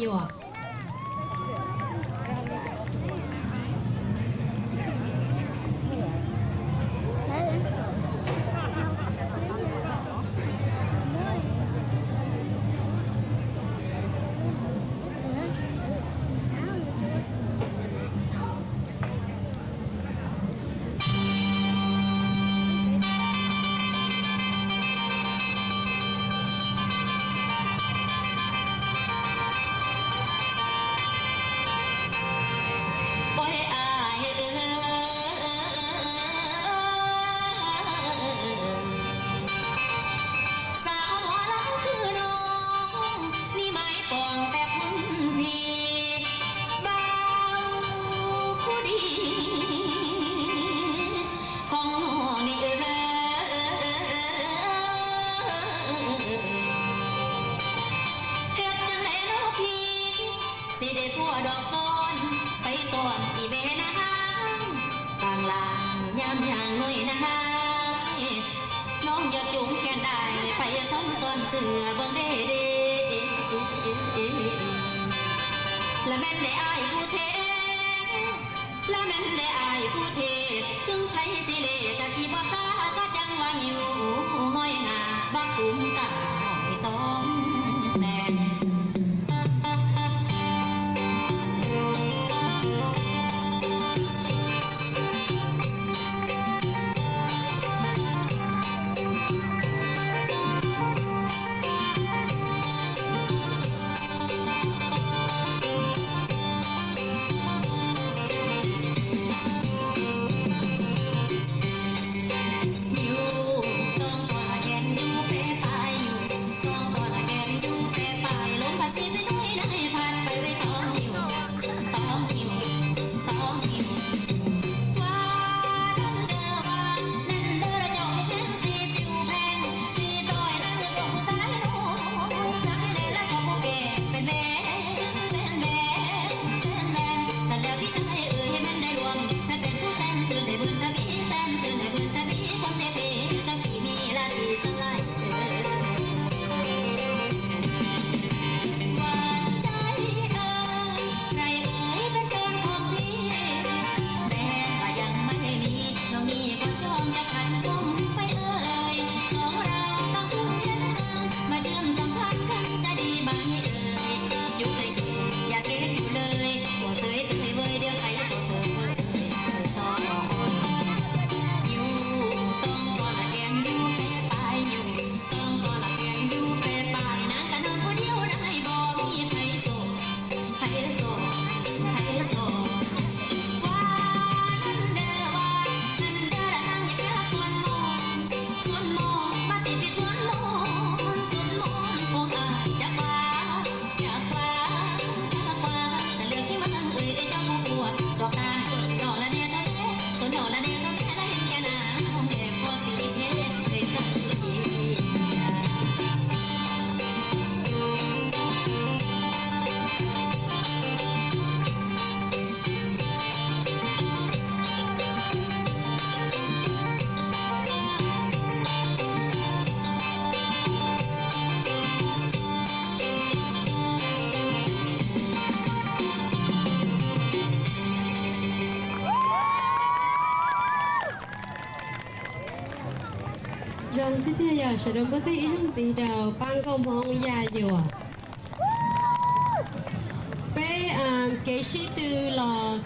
อยู่อ่ะสิได้ผัวดอกซ้อนไปตอนอีเบนะฮะบางลานยามอย่างน้อยนะฮะน้องอย่าจุ่มแค่ได้ไปซ้ำซ้อนเสือเบิ่งได้เด้และแม่นได้อายผู้เทและแม่นได้อายผู้เทถึงไผสิเลกะสิบ่ตาก็จังว่าอยู่ง่อยหน้าบักตุ้มตาหอยต้องแต่งDòng tiếp theo giờ sẽ đồng bất tí ý trong gì đầu ban công phong gia dùa bé kế sĩ từ lò